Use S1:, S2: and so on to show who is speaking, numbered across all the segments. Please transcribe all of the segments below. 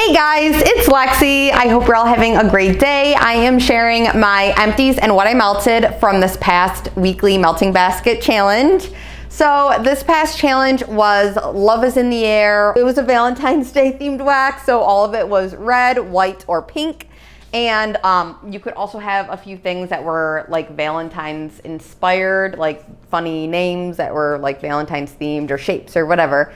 S1: Hey guys, it's Lexi. I hope you're all having a great day. I am sharing my empties and what I melted from this past weekly melting basket challenge. So this past challenge was Love is in the Air. It was a Valentine's Day themed wax, so all of it was red, white, or pink. And you could also have a few things that were like Valentine's inspired, like funny names that were like Valentine's themed or shapes or whatever.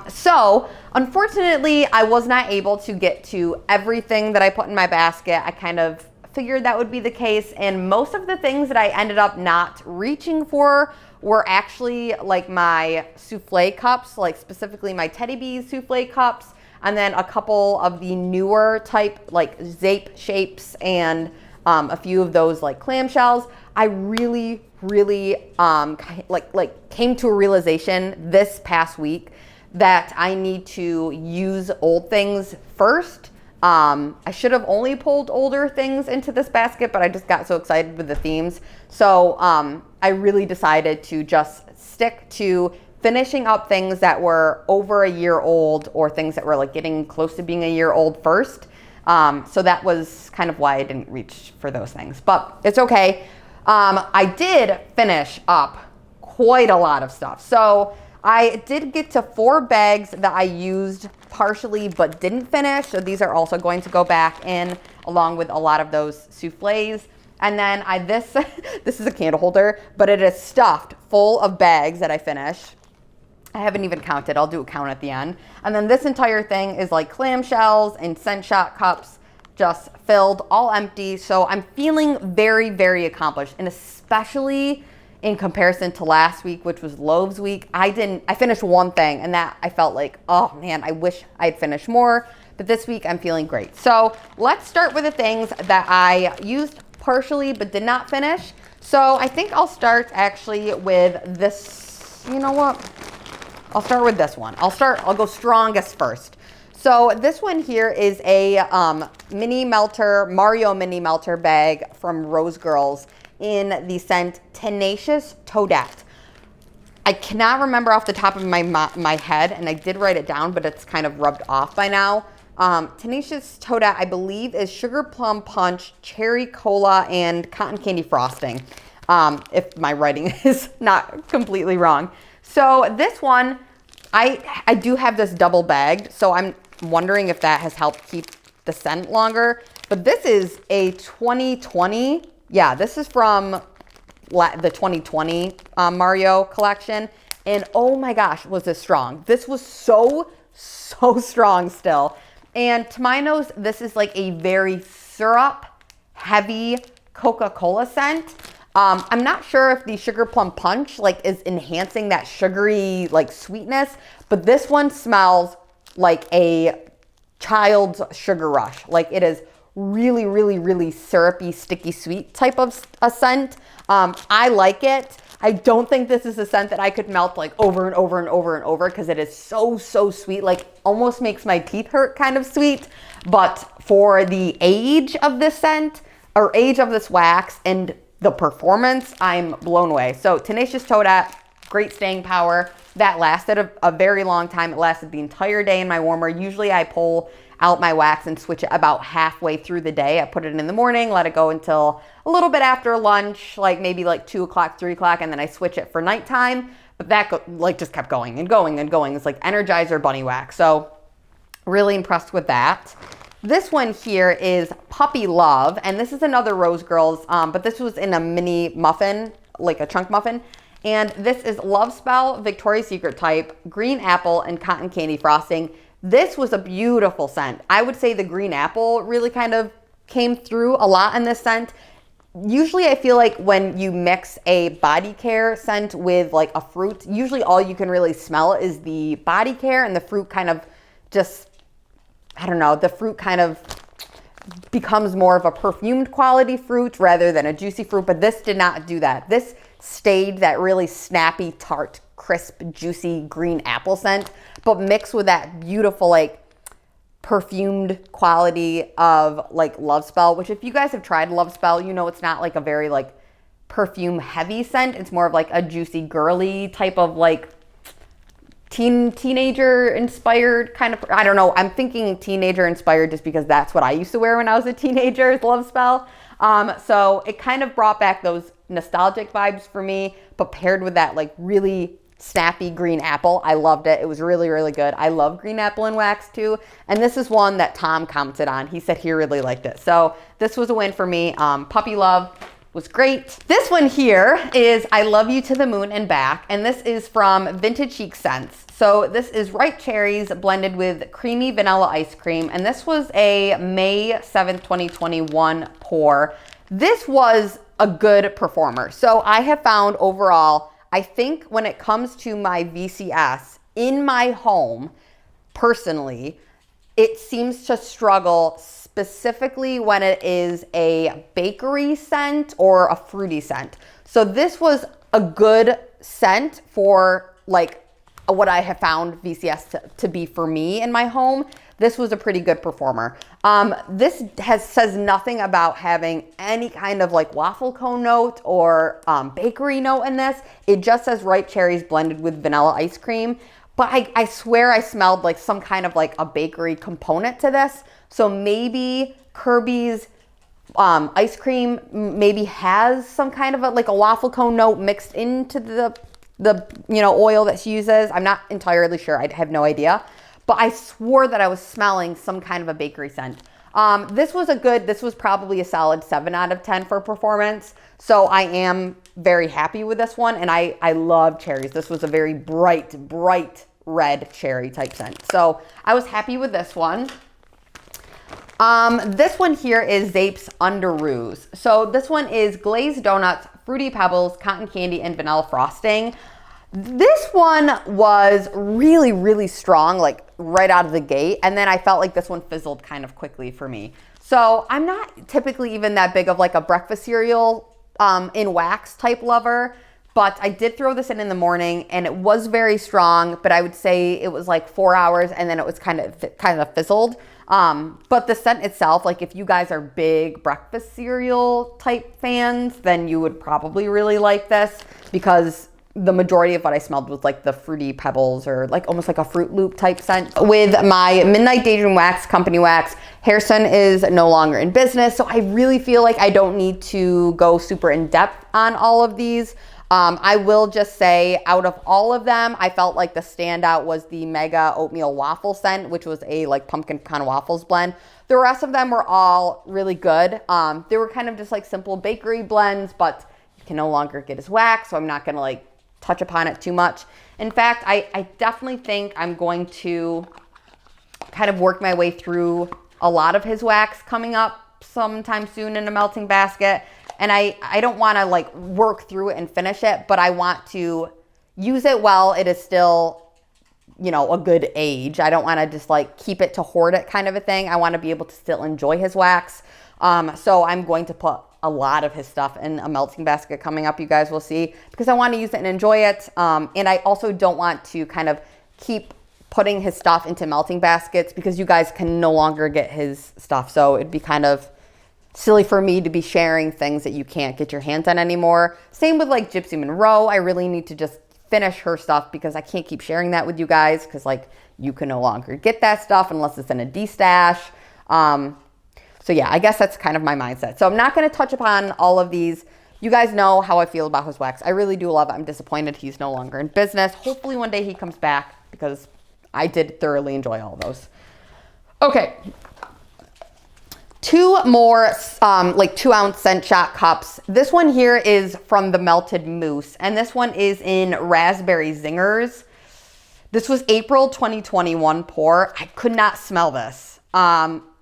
S1: So unfortunately, I was not able to get to everything that I put in my basket. I kind of figured that would be the case, and most of the things that I ended up not reaching for were actually like my souffle cups, like specifically my Teddy Bees souffle cups, and then a couple of the newer type like Zape shapes and a few of those like clamshells. I really came to a realization this past week that I need to use old things first. I should have only pulled older things into this basket, but I just got so excited with the themes. So I really decided to just stick to finishing up things that were over a year old or things that were like getting close to being a year old first. So that was kind of why I didn't reach for those things, but it's okay. I did finish up quite a lot of stuff. So I did get to 4 bags that I used partially but didn't finish. So these are also going to go back in along with a lot of those souffles. And then this is a candle holder, but it is stuffed full of bags that I finished. I haven't even counted. I'll do a count at the end. And then this entire thing is like clamshells and scent shot cups, just filled, all empty. So I'm feeling very accomplished, and especially in comparison to last week, which was loaves week. I finished one thing, and that I felt like, oh man, I wish I'd finished more. But this week I'm feeling great. So let's start with the things that I used partially but did not finish. So I think I'll start actually with this. You know what? I'll start with this one. I'll go strongest first. So this one here is a Mario mini melter bag from Rose Girls in the scent Tenacious Toadette. I cannot remember off the top of my head, and I did write it down, but it's kind of rubbed off by now. Tenacious Toadette, I believe, is sugar plum punch, cherry cola, and cotton candy frosting, if my writing is not completely wrong. So this one, I do have this double bagged, so I'm wondering if that has helped keep the scent longer. But this is a 2020. Yeah, this is from the 2020 Mario collection. And oh my gosh, was this strong. This was so strong still. And to my nose, this is like a very syrup heavy Coca-Cola scent. I'm not sure if the sugar plum punch like is enhancing that sugary like sweetness, but this one smells like a child's sugar rush. Like it is really syrupy, sticky, sweet type of a scent. I like it. I don't think this is a scent that I could melt like over and over because it is so sweet, like almost makes my teeth hurt kind of sweet. But for the age of this scent or age of this wax and the performance, I'm blown away. So Tenacious Toadette, great staying power. That lasted a very long time. It lasted the entire day in my warmer. Usually I pull out my wax and switch it about halfway through the day. I put it in the morning, let it go until a little bit after lunch, like maybe like 2 o'clock, 3 o'clock, and then I switch it for nighttime. But that just kept going and going. It's like Energizer bunny wax. So really impressed with that. This one here is Puppy Love, and this is another Rose Girls, but this was in a mini muffin, like a chunk muffin. And this is Love Spell, Victoria's Secret type, green apple, and cotton candy frosting. This was a beautiful scent. I would say the green apple really kind of came through a lot in this scent. Usually I feel like when you mix a body care scent with like a fruit, usually all you can really smell is the body care, and the fruit kind of just, I don't know, the fruit kind of becomes more of a perfumed quality fruit rather than a juicy fruit, but this did not do that. This stayed that really snappy, tart, crisp, juicy green apple scent, but mixed with that beautiful like perfumed quality of like Love Spell, which if you guys have tried Love Spell, you know it's not like a very like perfume heavy scent. It's more of like a juicy, girly type of like teenager inspired kind of, I don't know. I'm thinking teenager inspired just because that's what I used to wear when I was a teenager, love spell. So it kind of brought back those nostalgic vibes for me, but paired with that like really snappy green apple. I loved it. It was really, really good. I love green apple and wax too. And this is one that Tom commented on. He said he really liked it. So this was a win for me. Puppy Love was great. This one here is I Love You to the Moon and Back. And this is from Vintage Chic Scents. So this is ripe cherries blended with creamy vanilla ice cream. And this was a May 7th, 2021 pour. This was a good performer. So I have found overall, I think when it comes to my VCS in my home, personally, it seems to struggle specifically when it is a bakery scent or a fruity scent. So this was a good scent for like what I have found VCS to be for me in my home. This was a pretty good performer. This says nothing about having any kind of like waffle cone note or bakery note in this. It just says ripe cherries blended with vanilla ice cream. But I swear I smelled like some kind of like a bakery component to this. So maybe Kirby's ice cream maybe has some kind of like a waffle cone note mixed into the oil that she uses. I'm not entirely sure. I have no idea. But I swore that I was smelling some kind of a bakery scent. This was probably a solid 7 out of 10 for performance. So I am very happy with this one. And I love cherries. This was a very bright red cherry type scent. So I was happy with this one. This one here is Zape's Underoos. So this one is glazed donuts, fruity pebbles, cotton candy, and vanilla frosting. This one was really, really strong, like right out of the gate. And then I felt like this one fizzled kind of quickly for me. So I'm not typically even that big of like a breakfast cereal in wax type lover. But I did throw this in the morning and it was very strong, but I would say it was like 4 hours and then it was kind of fizzled. But the scent itself, like if you guys are big breakfast cereal type fans, then you would probably really like this because the majority of what I smelled was like the fruity pebbles or like almost like a Fruit Loop type scent. With my Midnight Daydream Wax, Company Wax, Harrison is no longer in business. So I really feel like I don't need to go super in depth on all of these. I will just say out of all of them, I felt like the standout was the Mega Oatmeal Waffle scent, which was a like pumpkin pecan waffles blend. The rest of them were all really good. They were kind of just like simple bakery blends, but you can no longer get his wax, so I'm not gonna like touch upon it too much. In fact, I definitely think I'm going to kind of work my way through a lot of his wax coming up sometime soon in a melting basket. And I don't want to like work through it and finish it, but I want to use it while it is still, a good age. I don't want to just like keep it to hoard it kind of a thing. I want to be able to still enjoy his wax. So I'm going to put a lot of his stuff in a melting basket coming up, you guys will see, because I want to use it and enjoy it. And I also don't want to kind of keep putting his stuff into melting baskets because you guys can no longer get his stuff. So it'd be kind of silly for me to be sharing things that you can't get your hands on anymore. Same with like Gypsy Monroe. I really need to just finish her stuff because I can't keep sharing that with you guys because like you can no longer get that stuff unless it's in a D-stash. So yeah, I guess that's kind of my mindset. So I'm not going to touch upon all of these. You guys know how I feel about his wax. I really do love it. I'm disappointed he's no longer in business. Hopefully one day he comes back because I did thoroughly enjoy all of those. Okay. 2 more like 2-ounce scent shot cups. This one here is from the Melted Mousse, and this one is in Raspberry Zingers. This was April 2021 pour. I could not smell this.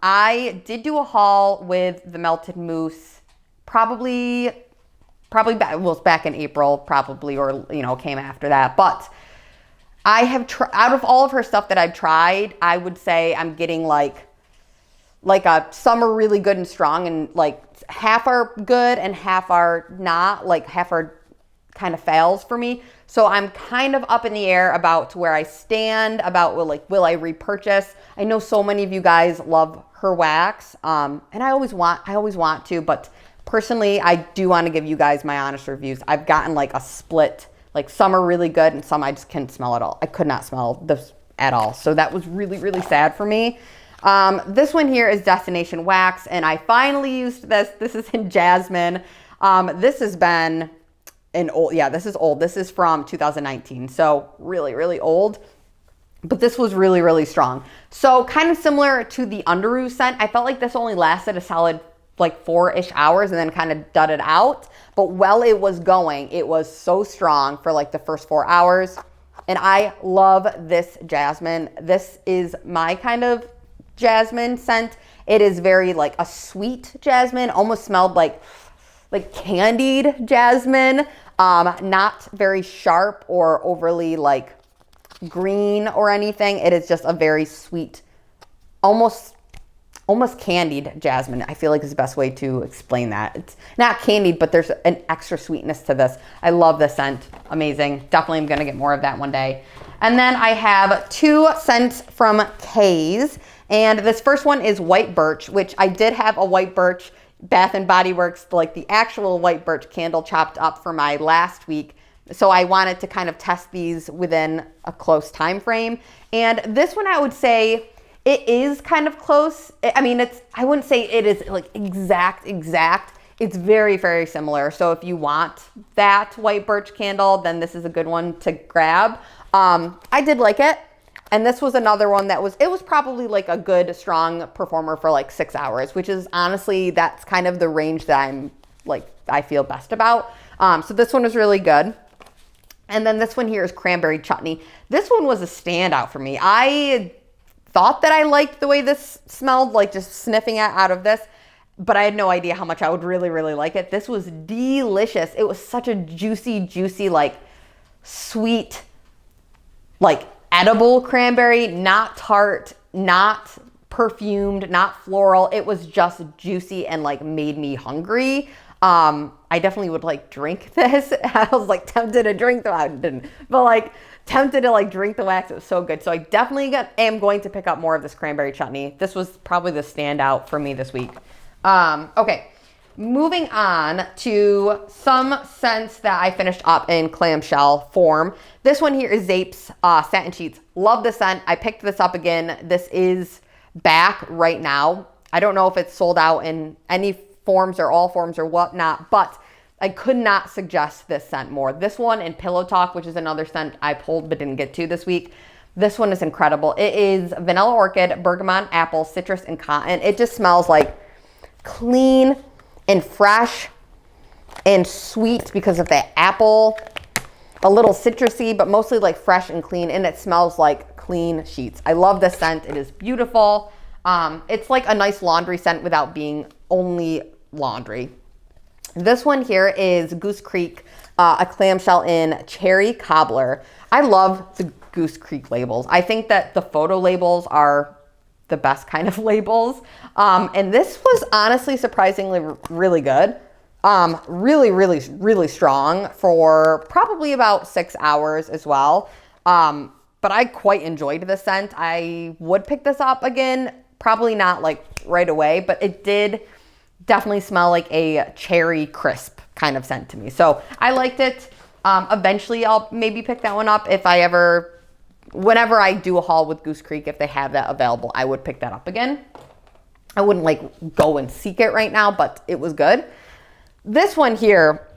S1: I did do a haul with the Melted Mousse probably back, well, it's back in April probably, or came after that. But I have out of all of her stuff that I've tried, I would say I'm getting like some are really good and strong and like half are good and half are not, like half are kind of fails for me. So I'm kind of up in the air about where I stand about will I repurchase. I know so many of you guys love her wax, and I always want to, but personally I do want to give you guys my honest reviews. I've gotten like a split Like some are really good and some I just can't smell at all. I could not smell this at all. So that was really, really sad for me. This one here is Destination Wax, and I finally used this. This is in Jasmine. This has been an old, yeah, this is old. This is from 2019. So really, really old. But this was really, really strong. So kind of similar to the Underoos scent. I felt like this only lasted a solid like 4-ish hours and then kind of dudded out. But while it was going, it was so strong for like the first 4 hours. And I love this jasmine. This is my kind of jasmine scent. It is very like a sweet jasmine, almost smelled like candied jasmine. Not very sharp or overly like green or anything. It is just a very sweet, almost candied jasmine, I feel like is the best way to explain that. It's not candied, but there's an extra sweetness to this. I love this scent. Amazing. Definitely am going to get more of that one day. And then I have 2 scents from K's. And this first one is White Birch, which I did have a White Birch Bath and Body Works, like the actual White Birch candle chopped up for my last week. So I wanted to kind of test these within a close time frame. And this one I would say it is kind of close. I mean, I wouldn't say it is like exact. It's very, very similar. So if you want that White Birch candle, then this is a good one to grab. I did like it. And this was another one that it was probably like a good, strong performer for like 6 hours, which is honestly, that's kind of the range that I feel best about. So this one was really good. And then this one here is Cranberry Chutney. This one was a standout for me. I thought that I liked the way this smelled, like just sniffing it out of this, but I had no idea how much I would really, really like it. This was delicious. It was such a juicy, like sweet, like edible cranberry, not tart, not perfumed, not floral. It was just juicy and like made me hungry. I definitely would like drink this. I was like tempted to drink the wax, didn't, but like tempted to like drink the wax. It was so good. So I definitely am going to pick up more of this cranberry chutney. This was probably the standout for me this week. Okay, moving on to some scents that I finished up in clamshell form. This one here is Zape's Satin Sheets. Love the scent. I picked this up again. This is back right now. I don't know if it's sold out in any forms or all forms or whatnot, but I could not suggest this scent more. This one and Pillow Talk, which is another scent I pulled but didn't get to this week. This one is incredible. It is vanilla orchid, bergamot, apple, citrus, and cotton. It just smells like clean and fresh and sweet because of the apple, a little citrusy, but mostly like fresh and clean, and it smells like clean sheets. I love this scent. It is beautiful. It's like a nice laundry scent without being only laundry. This one here is Goose Creek, a clamshell in Cherry Cobbler. I love the Goose Creek labels. I think that the photo labels are the best kind of labels. And this was honestly surprisingly really good. Really strong for probably about 6 hours as well. But I quite enjoyed this scent. I would pick this up again, probably not like right away, but it did definitely smell like a cherry crisp kind of scent to me. So I liked it. Eventually I'll maybe pick that one up whenever I do a haul with Goose Creek, if they have that available, I would pick that up again. I wouldn't like go and seek it right now, but it was good. This one here,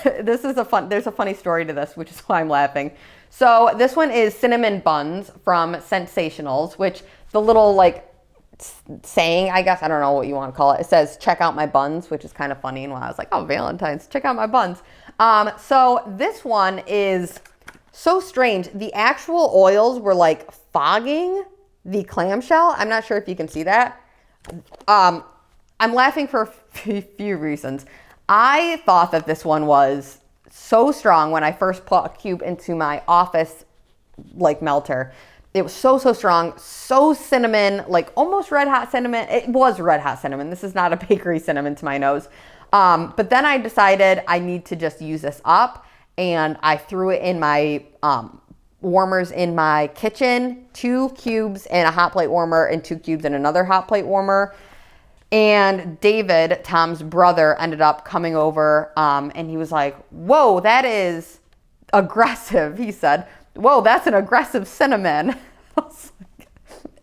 S1: there's a funny story to this, which is why I'm laughing. So this one is Cinnamon Buns from Sensationals, which the little like saying, I guess, I don't know what you want to call it. It says, check out my buns, which is kind of funny. And when I was like, oh, Valentine's, check out my buns. So this one is so strange. The actual oils were like fogging the clamshell. I'm not sure if you can see that. I'm laughing for a few reasons. I thought that this one was so strong when I first put a cube into my office like melter. It was so strong, so cinnamon, like almost red hot cinnamon. It was red hot cinnamon. This is not a bakery cinnamon to my nose. But then I decided I need to just use this up, and I threw it in my warmers in my kitchen, 2 cubes in a hot plate warmer and 2 cubes in another hot plate warmer. And David, Tom's brother, ended up coming over and he was like, whoa, that is aggressive, he said. Whoa, that's an aggressive cinnamon. I was like,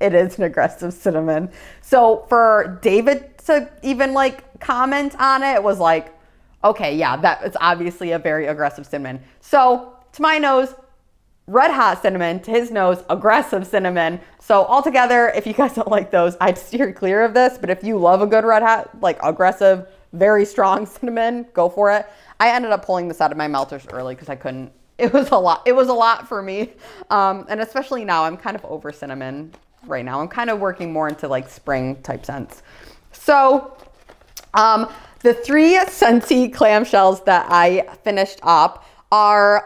S1: it is an aggressive cinnamon. So for David to even like comment on it was like, okay, yeah, that is obviously a very aggressive cinnamon. So to my nose, red hot cinnamon. To his nose, aggressive cinnamon. So altogether, if you guys don't like those, I'd steer clear of this. But if you love a good red hot, like aggressive, very strong cinnamon, go for it. I ended up pulling this out of my melters early because I couldn't. It was a lot. It was a lot for me. And especially now, I'm kind of over cinnamon right now. I'm kind of working more into like spring type scents. So the 3 Scentsy clamshells that I finished up are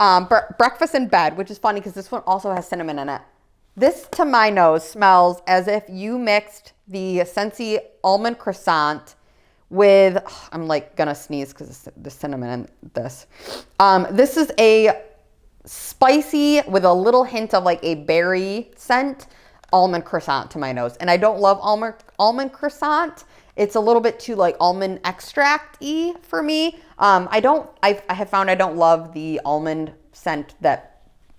S1: breakfast in bed, which is funny because this one also has cinnamon in it. This, to my nose, smells as if you mixed the Scentsy almond croissant with, I'm like gonna sneeze because the cinnamon in this. This is a spicy with a little hint of like a berry scent almond croissant to my nose. And I don't love almond croissant. It's a little bit too like almond extract-y for me. I have found I don't love the almond scent that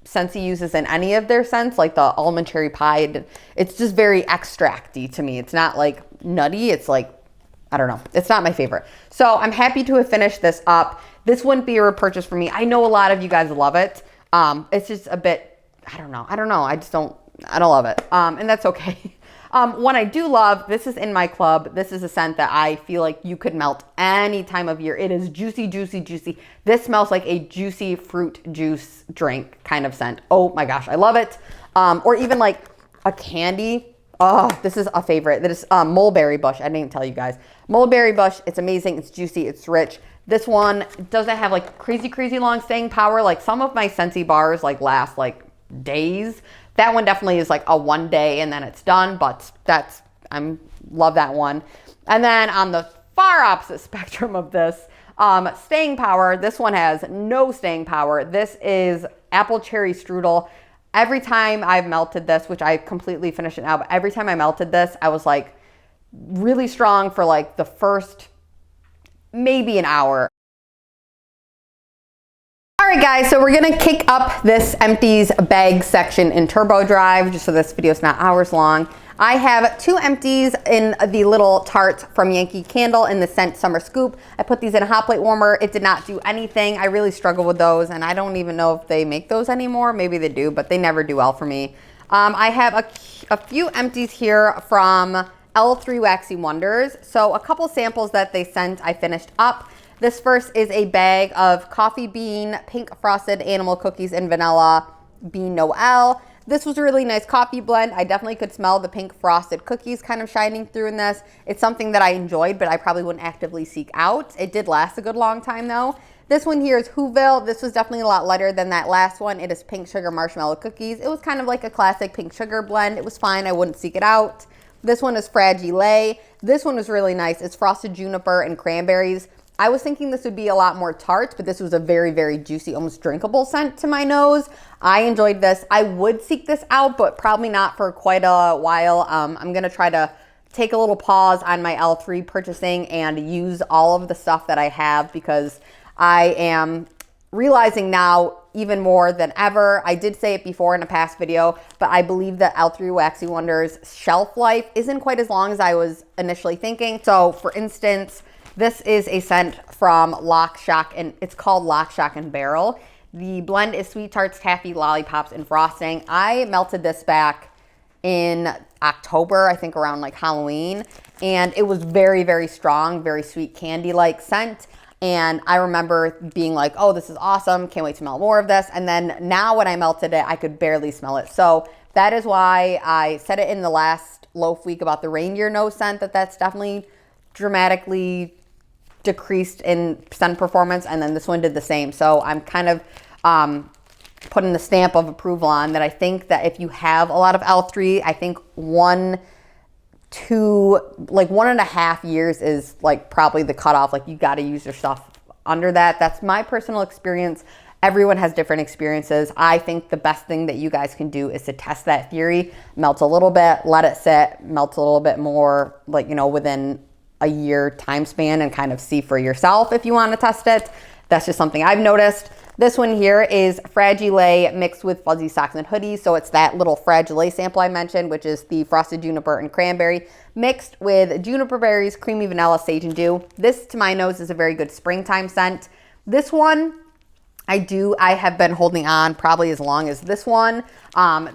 S1: Scentsy uses in any of their scents, like the almond cherry pie. It's just very extract-y to me. It's not like nutty. It's like, I don't know. It's not my favorite. So I'm happy to have finished this up. This wouldn't be a repurchase for me. I know a lot of you guys love it. It's just a bit, I don't know. I don't love it. And that's okay. One I do love, this is in my club. This is a scent that I feel like you could melt any time of year. It is juicy, juicy, juicy. This smells like a juicy fruit juice drink kind of scent. Oh my gosh, I love it. Or even like a candy. Oh, this is a favorite. That is mulberry bush. I didn't tell you guys. Mulberry bush, it's amazing. It's juicy, it's rich. This one doesn't have like crazy, crazy long staying power. Like some of my Scentsy bars like last like days. That one definitely is like a 1 day and then it's done, but love that one. And then on the far opposite spectrum of this, staying power, this one has no staying power. This is apple cherry strudel. Every time I've melted this, which I completely finished it now, but every time I melted this, I was like really strong for like the first maybe an hour. All right, guys, so we're gonna kick up this Empties bag section in Turbo Drive, just so this video is not hours long. I have 2 Empties in the little tart from Yankee Candle in the scent Summer Scoop. I put these in a hot plate warmer. It did not do anything. I really struggle with those, and I don't even know if they make those anymore. Maybe they do, but they never do well for me. I have a few Empties here from L3 Waxy Wonders. So a couple samples that they sent, I finished up. This first is a bag of coffee bean, pink frosted animal cookies and vanilla bean Noel. This was a really nice coffee blend. I definitely could smell the pink frosted cookies kind of shining through in this. It's something that I enjoyed, but I probably wouldn't actively seek out. It did last a good long time though. This one here is Whoville. This was definitely a lot lighter than that last one. It is pink sugar marshmallow cookies. It was kind of like a classic pink sugar blend. It was fine. I wouldn't seek it out. This one is Fragile. This one was really nice. It's frosted juniper and cranberries. I was thinking this would be a lot more tart, but this was a very, very juicy, almost drinkable scent to my nose. I enjoyed this. I would seek this out, but probably not for quite a while. I'm gonna try to take a little pause on my L3 purchasing and use all of the stuff that I have because I am realizing now even more than ever. I did say it before in a past video, but I believe that L3 Waxy Wonders shelf life isn't quite as long as I was initially thinking. So for instance, this is a scent from Lock, Shock, and it's called Lock, Shock, and Barrel. The blend is Sweet Tarts, Taffy, Lollipops, and Frosting. I melted this back in October, I think around like Halloween, and it was very, very strong, very sweet candy-like scent. And I remember being like, oh, this is awesome. Can't wait to smell more of this. And then now when I melted it, I could barely smell it. So that is why I said it in the last loaf week about the reindeer nose scent, that's definitely dramatically decreased in scent performance, and then this one did the same. So I'm kind of putting the stamp of approval on that. I think that if you have a lot of L3, I think 1 to like 1.5 years is like probably the cutoff. Like you got to use your stuff under that. That's my personal experience. Everyone has different experiences. I think the best thing that you guys can do is to test that theory. Melt a little bit, let it sit, melt a little bit more, like, you know, within a year time span and kind of see for yourself if you want to test it. That's just something I've noticed. This one here is Fragile mixed with fuzzy socks and hoodies. So it's that little Fragile sample I mentioned, which is the frosted juniper and cranberry mixed with juniper berries, creamy vanilla, sage, and dew. This, to my nose, is a very good springtime scent. This one, I have been holding on probably as long as this one.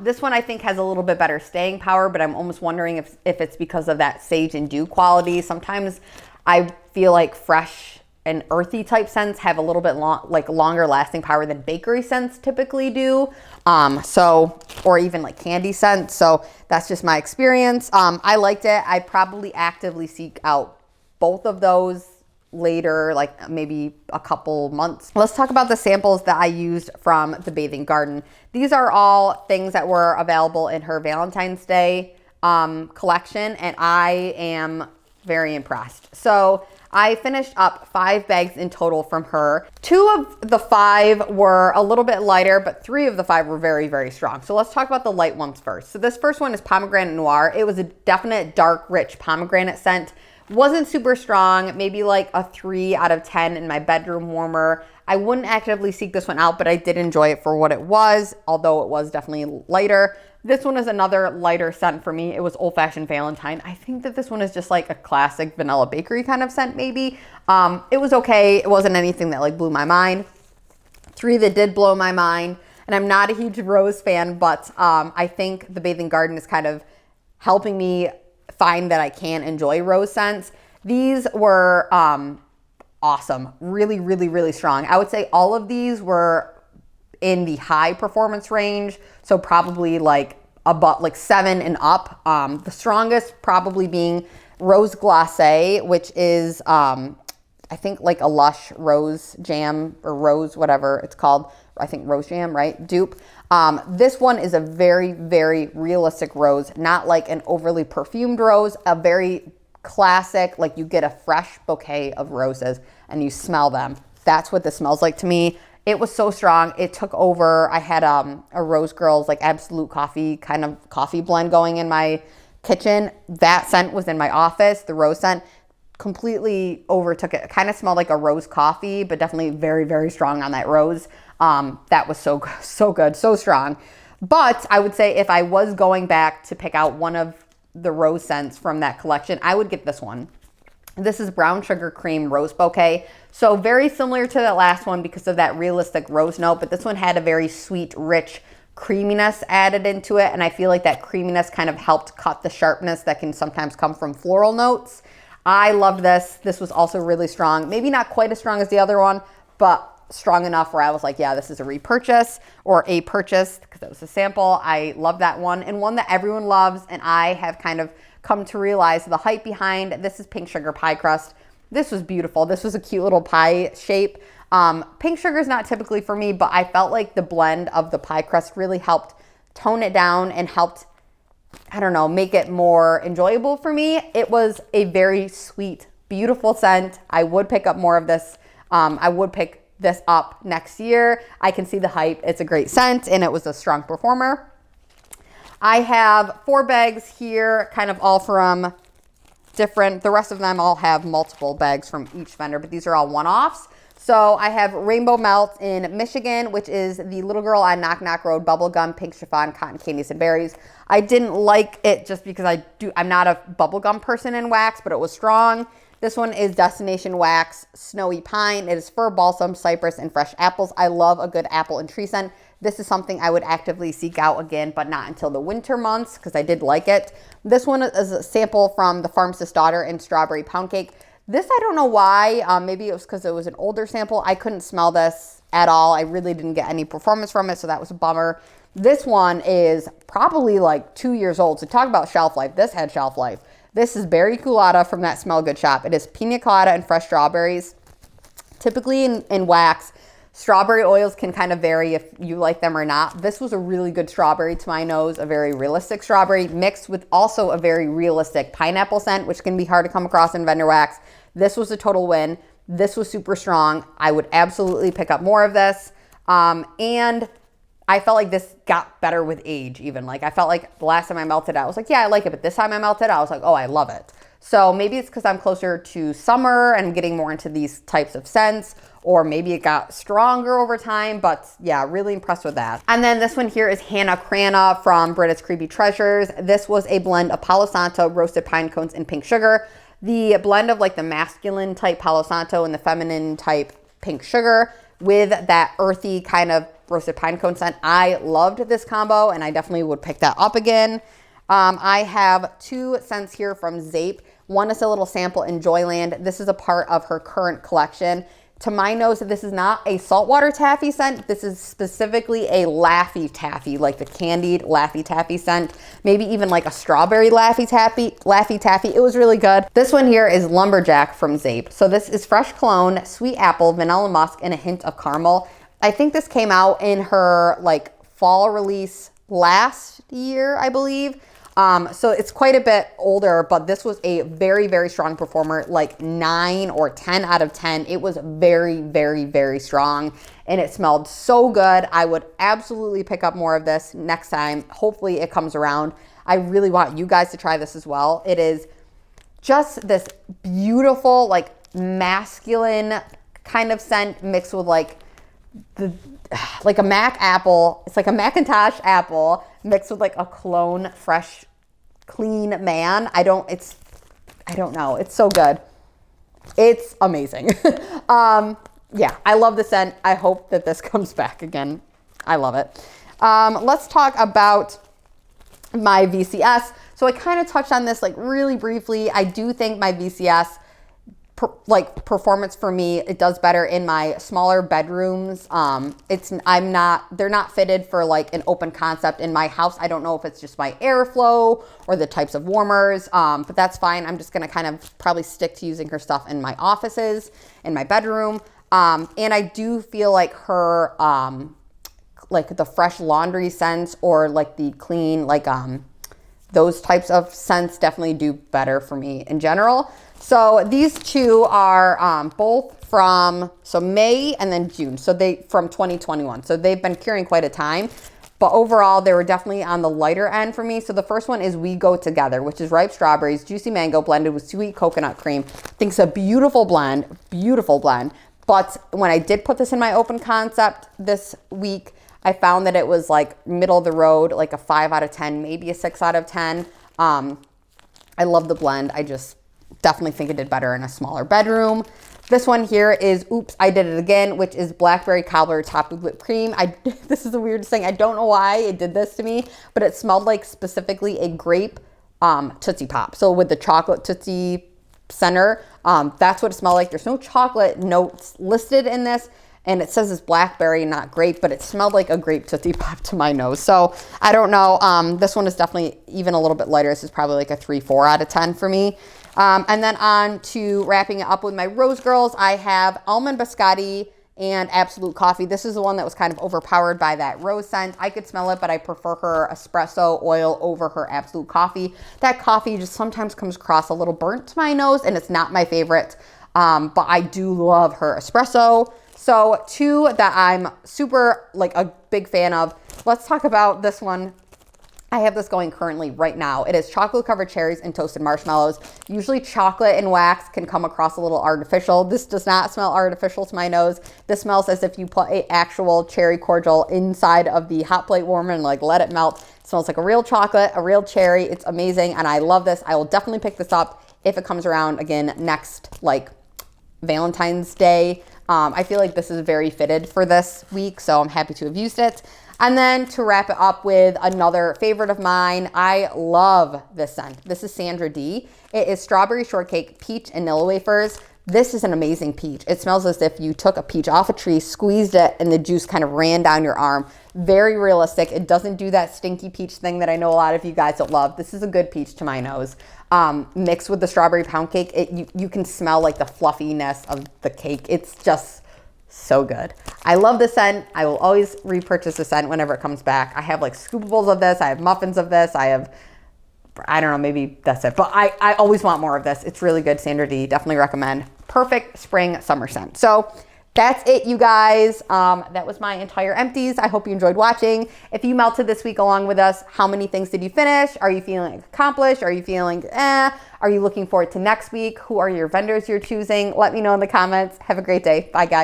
S1: This one I think has a little bit better staying power, but I'm almost wondering if it's because of that sage and dew quality. Sometimes I feel like fresh and earthy type scents have a little bit longer lasting power than bakery scents typically do. Or even like candy scents. So that's just my experience. I liked it. I probably actively seek out both of those later, like maybe a couple months. Let's talk about the samples that I used from the Bathing Garden. These are all things that were available in her Valentine's Day collection, and I am very impressed. So I finished up 5 bags in total from her. 2 of the 5 were a little bit lighter, but 3 of the 5 were very, very strong. So let's talk about the light ones first. So this first one is Pomegranate Noir. It was a definite dark, rich pomegranate scent. Wasn't super strong, maybe like a 3 out of 10 in my bedroom warmer. I wouldn't actively seek this one out, but I did enjoy it for what it was, although it was definitely lighter. This one is another lighter scent for me. It was Old Fashioned Valentine. I think that this one is just like a classic vanilla bakery kind of scent maybe. It was okay. It wasn't anything that like blew my mind. 3 that did blow my mind, and I'm not a huge rose fan, but I think the Bathing Garden is kind of helping me find that I can enjoy rose scents. These were awesome. Really, really, really strong. I would say all of these were in the high performance range. So probably like about like 7 and up. The strongest probably being Rose Glacé, which is I think like a Lush rose jam or rose, whatever it's called. I think rose jam, right? Dupe. This one is a very, very realistic rose, not like an overly perfumed rose, a very classic, like you get a fresh bouquet of roses and you smell them. That's what this smells like to me. It was so strong. It took over. I had a Rose Girls like Absolute Coffee kind of coffee blend going in my kitchen. That scent was in my office. The rose scent completely overtook it. It kind of smelled like a rose coffee, but definitely very, very strong on that rose. That was so good, so strong. But I would say if I was going back to pick out one of the rose scents from that collection, I would get this one. This is Brown Sugar Cream Rose Bouquet. So very similar to that last one because of that realistic rose note, but this one had a very sweet, rich creaminess added into it. And I feel like that creaminess kind of helped cut the sharpness that can sometimes come from floral notes. I loved this. This was also really strong. Maybe not quite as strong as the other one, but strong enough where I was like, yeah, this is a repurchase or a purchase because it was a sample. I love that one, and one that everyone loves, and I have kind of come to realize the hype behind. This is Pink Sugar Pie Crust. This was beautiful. This was a cute little pie shape. Pink sugar is not typically for me, but I felt like the blend of the pie crust really helped tone it down and helped, I don't know, make it more enjoyable for me. It was a very sweet, beautiful scent. I would pick up more of this. I would pick this up next year. I can see the hype. It's a great scent, and it was a strong performer. I have 4 bags here, kind of all from different, the rest of them all have multiple bags from each vendor, but these are all one-offs. So I have Rainbow Melt in Michigan, which is the Little Girl on Knock Knock Road Bubblegum Pink Chiffon Cotton Candies and Berries. I didn't like it just because I'm not a bubblegum person in wax, but it was strong. This one is Destination Wax Snowy Pine. It is fir, balsam, cypress, and fresh apples. I love a good apple and tree scent. This is something I would actively seek out again, but not until the winter months because I did like it. This one is a sample from the Pharmacist's Daughter in Strawberry Pound Cake. This, I don't know why. Maybe it was because it was an older sample. I couldn't smell this at all. I really didn't get any performance from it, so that was a bummer. This one is probably like 2 years old. So talk about shelf life. This had shelf life. This is Berry Colada from that Smell Good shop. It is pina colada and fresh strawberries. Typically in wax, strawberry oils can kind of vary if you like them or not. This was a really good strawberry to my nose, a very realistic strawberry mixed with also a very realistic pineapple scent, which can be hard to come across in vendor wax. This was a total win. This was super strong. I would absolutely pick up more of this. And I felt like this got better with age even. Like I felt like the last time I melted it, I was like, yeah, I like it. But this time I melted it, I was like, oh, I love it. So maybe it's because I'm closer to summer and I'm getting more into these types of scents, or maybe it got stronger over time, but yeah, really impressed with that. And then this one here is Hannah Crana from Britta's Creepy Treasures. This was a blend of Palo Santo, roasted pine cones, and pink sugar. The blend of like the masculine type Palo Santo and the feminine type pink sugar with that earthy kind of roasted pine cone scent. I loved this combo and I definitely would pick that up again. I have 2 scents here from Zape. One is a little sample in Joyland. This is a part of her current collection. To my nose, this is not a saltwater taffy scent. This is specifically a Laffy Taffy, like the candied Laffy Taffy scent. Maybe even like a strawberry Laffy Taffy. It was really good. This one here is Lumberjack from Zape. So this is fresh cologne, sweet apple, vanilla musk, and a hint of caramel. I think this came out in her like fall release last year, I believe. So it's quite a bit older, but this was a very, very strong performer, like 9 or 10 out of 10. It was very, very, very strong and it smelled so good. I would absolutely pick up more of this next time. Hopefully it comes around. I really want you guys to try this as well. It is just this beautiful, like masculine kind of scent mixed with like a Mac apple. It's like a Macintosh apple mixed with like a cologne, fresh, clean man. I don't know. It's so good. It's amazing. Yeah, I love the scent. I hope that this comes back again. I love it. Let's talk about my VCS. So I kind of touched on this like really briefly. I do think my VCS performance for me, it does better in my smaller bedrooms. They're not fitted for like an open concept in my house. I don't know if it's just my airflow or the types of warmers, but that's fine. I'm just gonna kind of probably stick to using her stuff in my offices, in my bedroom. And I do feel like her, like the fresh laundry scents or like the clean, like those types of scents definitely do better for me in general. So these 2 are both from May and then June. So from 2021. So they've been curing quite a time, but overall they were definitely on the lighter end for me. So the first one is We Go Together, which is ripe strawberries, juicy mango blended with sweet coconut cream. I think it's a beautiful blend. But when I did put this in my open concept this week, I found that it was like middle of the road, like a 5 out of 10, maybe a 6 out of 10. I love the blend. I just definitely think it did better in a smaller bedroom. This one here is Oops, I Did It Again, which is blackberry cobbler topped with whipped cream. This is the weirdest thing. I don't know why it did this to me, but it smelled like specifically a grape Tootsie Pop. So with the chocolate Tootsie center, that's what it smelled like. There's no chocolate notes listed in this, and it says it's blackberry, not grape, but it smelled like a grape Tootsie Pop to my nose. So I don't know. This one is definitely even a little bit lighter. This is probably like a 3-4 out of 10 for me. And then on to wrapping it up with my Rose Girls, I have Almond Biscotti and Absolute Coffee. This is the one that was kind of overpowered by that rose scent. I could smell it, but I prefer her espresso oil over her Absolute Coffee. That coffee just sometimes comes across a little burnt to my nose, and it's not my favorite, but I do love her espresso. So 2 that I'm super like a big fan of. Let's talk about this one. I have this going currently right now. It is chocolate covered cherries and toasted marshmallows. Usually chocolate and wax can come across a little artificial. This does not smell artificial to my nose. This smells as if you put an actual cherry cordial inside of the hot plate warmer and like let it melt. It smells like a real chocolate, a real cherry. It's amazing and I love this. I will definitely pick this up if it comes around again next like Valentine's Day. I feel like this is very fitted for this week, so I'm happy to have used it. And then to wrap it up with another favorite of mine, I love this scent. This is Sandra D. It is strawberry shortcake, peach, and vanilla wafers. This is an amazing peach. It smells as if you took a peach off a tree, squeezed it, and the juice kind of ran down your arm. Very realistic. It doesn't do that stinky peach thing that I know a lot of you guys don't love. This is a good peach to my nose. Mixed with the strawberry pound cake, you can smell like the fluffiness of the cake. It's just so good. I love the scent. I will always repurchase the scent whenever it comes back. I have like scoopables of this. I have muffins of this. I don't know, maybe that's it. But I always want more of this. It's really good, Sandra D. Definitely recommend. Perfect spring, summer scent. So That's it, you guys. That was my entire empties. I hope you enjoyed watching. If you melted this week along with us, how many things did you finish? Are you feeling accomplished? Are you feeling Are you looking forward to next week? Who are your vendors you're choosing? Let me know in the comments. Have a great day. Bye, guys.